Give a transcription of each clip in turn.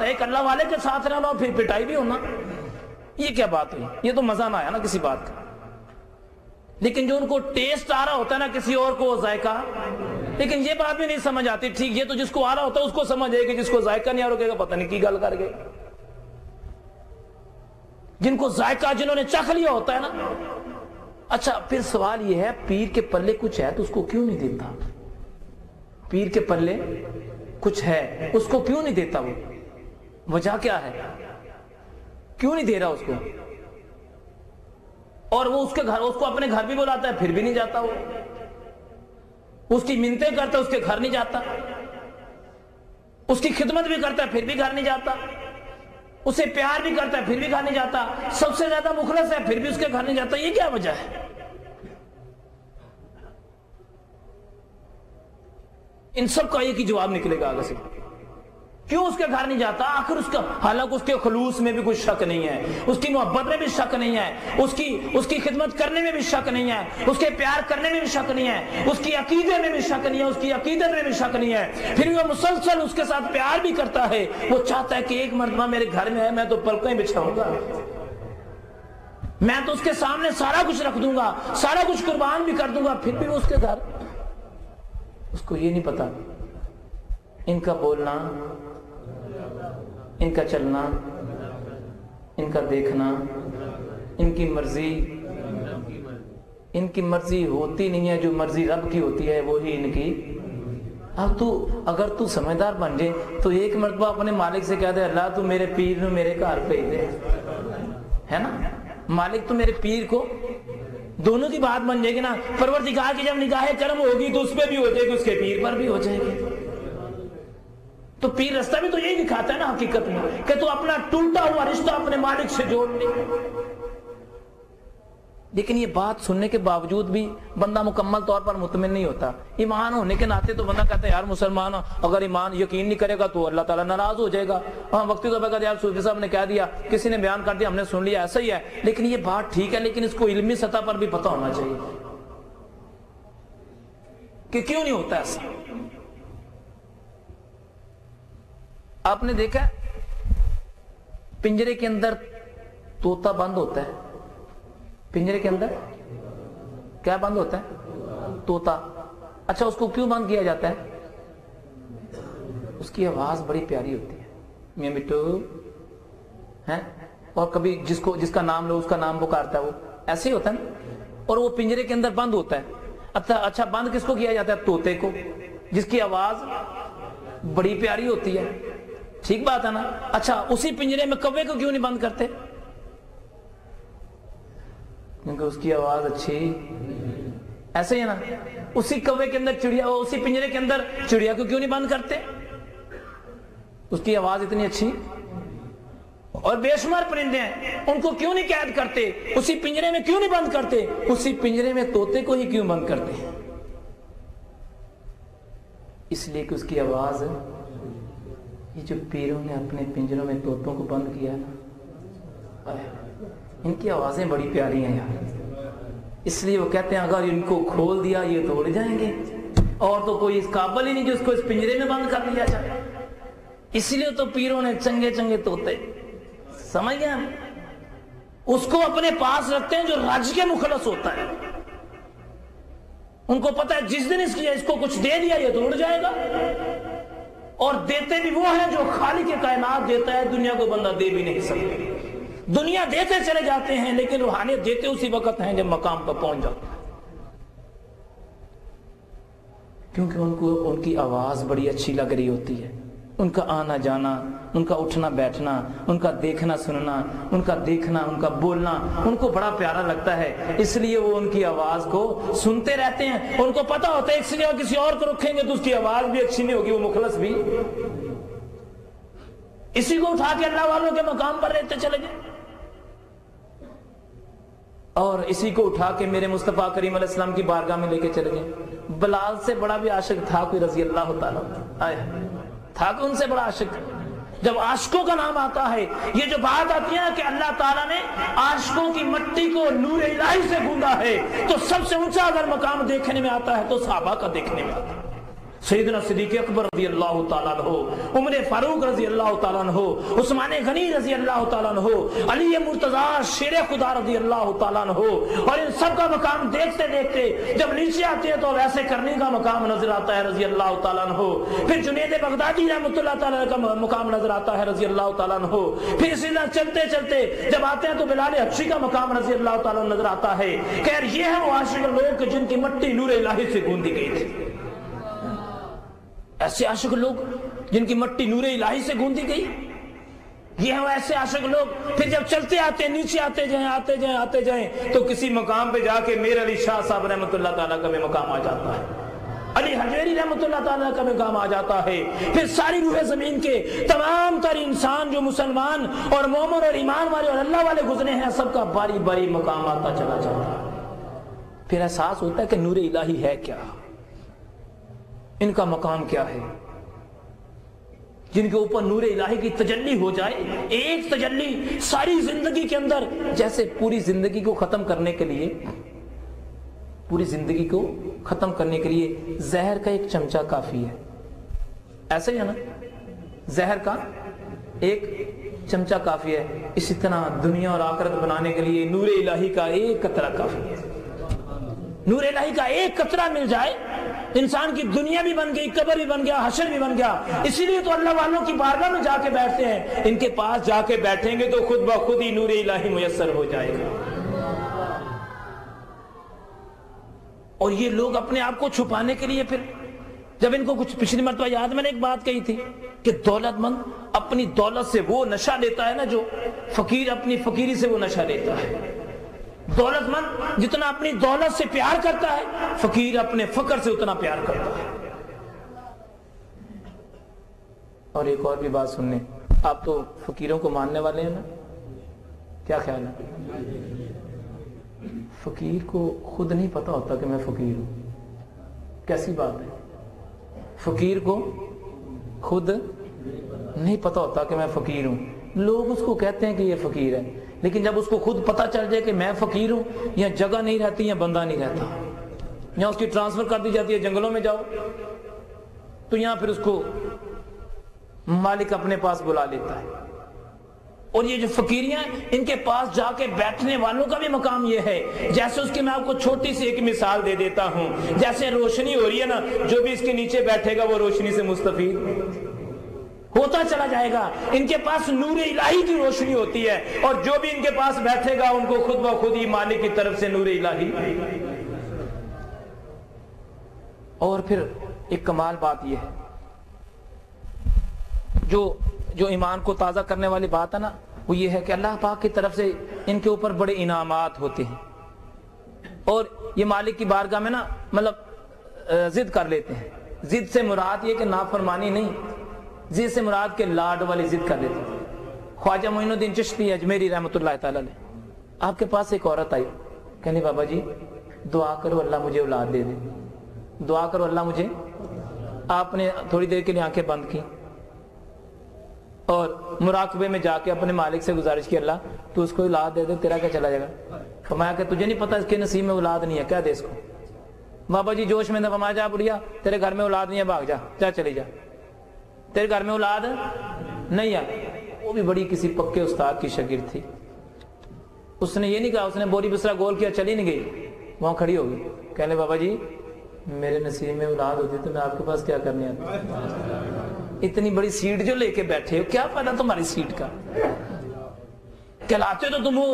ایک اللہ والے کے ساتھ رہنا اور پھر پٹائی بھی ہونا، یہ کیا بات ہوئی؟ یہ تو مزہ نہ آیا نا کسی بات کا۔ لیکن جو ان کو ٹیسٹ آ رہا ہوتا ہے نا کسی اور کو ذائقہ، لیکن یہ بات بھی نہیں سمجھ آتی۔ ٹھیک، یہ تو جس کو آ رہا ہوتا ہے اس کو سمجھ آئے گی، جس کو ذائقہ نہیں آ رہا ہوگا پتہ نہیں کی گل کر گئے۔ جن کو ذائقہ، جنہوں نے چکھ لیا ہوتا ہے نا۔ اچھا پھر سوال یہ ہے، پیر کے پلے کچھ ہے تو اس کو کیوں نہیں دیتا؟ پیر کے پلے کچھ ہے اس کو کیوں نہیں دیتا؟ وہ وجہ کیا ہے؟ کیوں نہیں دے رہا اس کو؟ اور وہ اس کے گھر، اس کو اپنے گھر بھی بلاتا ہے پھر بھی نہیں جاتا، وہ اس کی منتیں کرتا ہے اس کے گھر نہیں جاتا، اس کی خدمت بھی کرتا ہے پھر بھی گھر نہیں جاتا، اسے پیار بھی کرتا ہے پھر بھی گھر نہیں جاتا، سب سے زیادہ مخلص ہے پھر بھی اس کے گھر نہیں جاتا۔ یہ کیا وجہ ہے؟ ان سب کا ایک ہی جواب نکلے گا آگے سے، کیوں اس کے گھر نہیں جاتا؟ آخر اس کا، حالانکہ اس کے خلوص میں بھی کچھ شک نہیں ہے، اس کی محبت میں بھی شک نہیں ہے، اس کی خدمت کرنے میں بھی شک نہیں ہے، اس کے پیار کرنے میں بھی شک نہیں ہے، اس کی عقیدے میں بھی شک نہیں ہے، اس کی عقیدت میں بھی شک نہیں ہے، پھر وہ مسلسل اس کے ساتھ پیار بھی کرتا ہے۔ وہ چاہتا ہے کہ ایک مرتبہ میرے گھر میں ہے، میں تو پلکیں بچھاؤں گا، میں تو اس کے سامنے سارا کچھ رکھ دوں گا، سارا کچھ قربان بھی کر دوں گا، پھر بھی وہ اس کے گھر۔ اس کو یہ نہیں پتا ان کا بولنا، ان کا چلنا، ان کا دیکھنا، ان کی مرضی ہوتی نہیں ہے، جو مرضی رب کی ہوتی ہے وہی ان کی۔ اب اگر تو سمجھدار بن جائے تو ایک مرتبہ اپنے مالک سے کہہ دے، اللہ تو میرے پیر نو میرے گھر بھیج دے، ہے نا؟ مالک تو میرے پیر کو، دونوں کی بات بن جائے گی نا۔ پروردگار کی جب نگاہ کرم ہوگی تو اس پہ بھی ہو جائے گی، اس کے پیر پر بھی ہو جائے گی۔ تو پیر رستہ بھی تو یہی دکھاتا ہے نا حقیقت میں، کہ تو اپنا ٹوٹا ہوا رشتہ اپنے مالک سے جوڑ لے۔ لیکن یہ بات سننے کے باوجود بھی بندہ مکمل طور پر مطمئن نہیں ہوتا۔ ایمان ہونے کے ناطے تو بندہ کہتا ہے یار مسلمان اگر ایمان یقین نہیں کرے گا تو اللہ تعالیٰ ناراض ہو جائے گا۔ ہاں وقتی طور پر یار صوفی صاحب نے کہہ دیا، کسی نے بیان کر دیا، ہم نے سن لیا، ایسا ہی ہے۔ لیکن یہ بات ٹھیک ہے، لیکن اس کو علمی سطح پر بھی پتہ ہونا چاہیے کہ کیوں نہیں ہوتا ایسا۔ آپ نے دیکھا پنجرے کے اندر طوطا بند ہوتا ہے، پنجرے کے اندر کیا بند ہوتا ہے؟ طوطا۔ اچھا اس کو کیوں بند کیا جاتا ہے؟ اس کی آواز بڑی پیاری ہوتی ہے، میاں مٹو ہے، اور کبھی جس کا نام لو اس کا نام پکارتا ہے، وہ ایسے ہی ہوتا ہے نا۔ اور وہ پنجرے کے اندر بند ہوتا ہے۔ اچھا بند کس کو کیا جاتا ہے؟ طوطے کو، جس کی آواز بڑی پیاری ہوتی ہے، ٹھیک بات ہے نا۔ اچھا اسی پنجرے میں کوے کو کیوں نہیں بند کرتے؟ کیونکہ اس کی آواز اچھی، ایسے ہی ہے نا۔ اسی کوے کے اندر چڑیا، اسی پنجرے کے اندر چڑیا کو کیوں نہیں بند کرتے؟ اس کی آواز اتنی اچھی۔ اور بے شمار پرندے ہیں، ان کو کیوں نہیں قید کرتے؟ اسی پنجرے میں کیوں نہیں بند کرتے؟ اسی پنجرے میں طوطے کو ہی کیوں بند کرتے ہیں؟ اس لیے کہ اس کی آواز، یہ جو پیروں نے اپنے پنجروں میں طوطوں کو بند کیا ہے نا، ان کی آوازیں بڑی پیاری ہیں یار۔ اس لیے وہ کہتے ہیں اگر ان کو کھول دیا یہ تو اڑ جائیں گے، اور تو کوئی اس قابل ہی نہیں جو اس کو اس پنجرے میں بند کر دیا جائے۔ اس لیے تو پیروں نے چنگے چنگے طوطے، سمجھ گئے، اس کو اپنے پاس رکھتے ہیں جو رج کے مخلص ہوتا ہے۔ ان کو پتہ ہے جس دن اس کو کچھ دے دیا یہ تو اڑ جائے گا۔ اور دیتے بھی وہ ہیں جو خالق کائنات دیتا ہے، دنیا کو بندہ دے بھی نہیں سکتے۔ دنیا دیتے چلے جاتے ہیں لیکن روحانیت دیتے اسی وقت ہیں جب مقام پر پہنچ جاتے ہیں، کیونکہ ان کی آواز بڑی اچھی لگ رہی ہوتی ہے، ان کا آنا جانا، ان کا اٹھنا بیٹھنا، ان کا دیکھنا سننا، ان کا دیکھنا، ان کا بولنا ان کو بڑا پیارا لگتا ہے۔ اس لیے وہ ان کی آواز کو سنتے رہتے ہیں۔ ان کو پتا ہوتا ہے اس لیے کسی اور کو رکھیں گے تو اس کی آواز بھی اچھی نہیں ہوگی، وہ مخلص بھی۔ اسی کو اٹھا کے اللہ والوں کے مقام پر رہتے چلے گئے، اور اسی کو اٹھا کے میرے مصطفیٰ کریم علیہ السلام کی بارگاہ میں لے کے چلے گئے۔ بلال سے بڑا بھی عاشق تھا کوئی رضی اللہ تعالیٰ تھا کہ ان سے بڑا عاشق؟ جب عاشقوں کا نام آتا ہے، یہ جو بات آتی ہے کہ اللہ تعالیٰ نے عاشقوں کی مٹی کو نور الہی سے گوندا ہے، تو سب سے اونچا اگر مقام دیکھنے میں آتا ہے تو صحابہ کا دیکھنے میں آتا ہے۔ سیدنا صدیق اکبر رضی اللہ تعالیٰ عنہ، عمر فاروق رضی اللہ تعالیٰ عنہ، عثمان غنی رضی اللہ تعالیٰ عنہ، علی مرتضیٰ شیر خدا رضی اللہ تعالیٰ عنہ، اور ان سب کا مقام دیکھتے دیکھتے جب نیچے آتے ہیں تو ویسے کرنے کا مقام نظر آتا ہے رضی اللہ تعالیٰ عنہ، پھر جنید بغدادی رحمۃ اللہ تعالیٰ کا مقام نظر آتا ہے رضی اللہ تعالیٰ عنہ، پھر اسی طرح چلتے چلتے جب آتے ہیں تو بلال حبشی کا مقام رضی اللہ تعالیٰ عنہ نظر آتا ہے۔ خیر یہ ہے وہ عاشق لوگ جن کی مٹی نور الہی سے گوندی گئی تھی، ایسے عاشق لوگ جن کی مٹی نور الہی سے گوندی گئی، یہ ہیں ایسے عاشق لوگ۔ پھر جب چلتے آتے ہیں نیچے آتے جائیں تو کسی مقام پہ جا کے میر علی شاہ صاحب رحمۃ اللہ تعالیٰ کا بھی مقام آ جاتا ہے، علی حجویری رحمۃ اللہ تعالیٰ کا مقام آ جاتا ہے۔ پھر ساری روح زمین کے تمام تر انسان جو مسلمان اور مومن اور ایمان والے اور اللہ والے گزرے ہیں سب کا باری باری مقام آتا چلا جاتا ہے۔ پھر احساس ہوتا ہے کہ نور الہی ہے کیا، ان کا مقام کیا ہے، جن کے اوپر نور الہی کی تجلی ہو جائے، ایک تجلی ساری زندگی کے اندر، جیسے پوری زندگی کو ختم کرنے کے لیے زہر کا ایک چمچہ کافی ہے، ایسے ہی ہے نا، زہر کا ایک چمچہ کافی ہے، اسی طرح دنیا اور آخرت بنانے کے لیے نور الہی کا ایک قطرہ کافی ہے۔ نور الہی کا ایک قطرہ مل جائے انسان کی دنیا بھی بن گئی، قبر بھی بن گیا، حشر بھی بن گیا۔ اسی لیے تو اللہ والوں کی بارگاہ میں جا کے بیٹھتے ہیں، ان کے پاس جا کے بیٹھیں گے تو خود بخود ہی نور الہی میسر ہو جائے گا۔ اور یہ لوگ اپنے آپ کو چھپانے کے لیے پھر جب ان کو کچھ پچھلی مرتبہ یاد میں نے ایک بات کہی تھی کہ دولت مند اپنی دولت سے وہ نشہ لیتا ہے نا جو فقیر اپنی فقیری سے وہ نشہ لیتا ہے۔ دولت مند جتنا اپنی دولت سے پیار کرتا ہے فقیر اپنے فقر سے اتنا پیار کرتا ہے۔ اور ایک اور بھی بات سننے، آپ تو فقیروں کو ماننے والے ہیں نا، کیا خیال ہے؟ فقیر کو خود نہیں پتا ہوتا کہ میں فقیر ہوں، کیسی بات ہے؟ فقیر کو خود نہیں پتا ہوتا کہ میں فقیر ہوں، لوگ اس کو کہتے ہیں کہ یہ فقیر ہے، لیکن جب اس کو خود پتا چل جائے کہ میں فقیر ہوں، یا جگہ نہیں رہتی یا بندہ نہیں رہتا، یا اس کی ٹرانسفر کر دی جاتی ہے جنگلوں میں جاؤ، تو یہاں پھر اس کو مالک اپنے پاس بلا لیتا ہے۔ اور یہ جو فقیریاں ہیں ان کے پاس جا کے بیٹھنے والوں کا بھی مقام یہ ہے، جیسے اس کی میں آپ کو چھوٹی سی ایک مثال دے دیتا ہوں، جیسے روشنی ہو رہی ہے نا، جو بھی اس کے نیچے بیٹھے گا وہ روشنی سے مستفید ہوتا چلا جائے گا۔ ان کے پاس نور الہی کی روشنی ہوتی ہے، اور جو بھی ان کے پاس بیٹھے گا ان کو خود بخود ہی مالک کی طرف سے نور الہی۔ اور پھر ایک کمال بات یہ ہے، جو ایمان کو تازہ کرنے والی بات ہے نا، وہ یہ ہے کہ اللہ پاک کی طرف سے ان کے اوپر بڑے انعامات ہوتے ہیں، اور یہ مالک کی بارگاہ میں نا مطلب ضد کر لیتے ہیں۔ ضد سے مراد یہ کہ نافرمانی نہیں، ضد سے مراد کے لاڈ والی ضد کر لیتے ہیں۔ خواجہ معین الدین چشتی اجمیری رحمۃ اللہ تعالی علیہ، آپ کے پاس ایک عورت آئی، کہنے بابا جی دعا کرو اللہ مجھے اولاد دے دے، دعا کرو اللہ مجھے۔ آپ نے تھوڑی دیر کے لیے آنکھیں بند کی اور مراقبے میں جا کے اپنے مالک سے گزارش کی، اللہ تو اس کو اولاد دے دے، تیرا کیا چلا جائے گا؟ فرمایا کہ تجھے نہیں پتا اس کے نصیب میں اولاد نہیں ہے، کیا دے اس کو؟ بابا جی جوش میں نے فرمایا جا بڑھیا تیرے گھر میں اولاد نہیں ہے، بھاگ جا چلی جا، تیرے گھر میں اولاد نہیں ہے۔ وہ بھی بڑی کسی پکے استاد کی شاگرد تھی، اس نے یہ نہیں کہا، اس نے بوری بسرا گول کیا، چلی نہیں گئی، وہاں کھڑی ہو گئی، کہنے بابا جی میرے نصیب میں اولاد ہوتی تو میں آپ کے پاس کیا کرنے آتا؟ اتنی بڑی سیٹ جو لے کے بیٹھے ہو، کیا فائدہ تمہاری سیٹ کا؟ کہلاتے تو تم ہو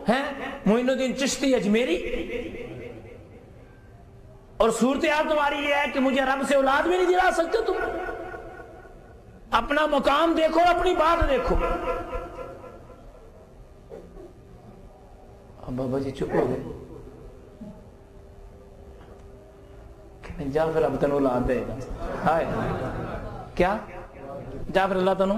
ہیں معین الدین چشتی اجمیری، اور صورتحال تمہاری یہ ہے کہ مجھے رب سے اولاد بھی نہیں دلا سکتے تم۔ اپنا مقام دیکھو، اپنی بات دیکھو۔ اب بابا جی چپ ہو گئے، جا پھر اب تنو اولاد دے گا، ہائے کیا جا پھر اللہ تنو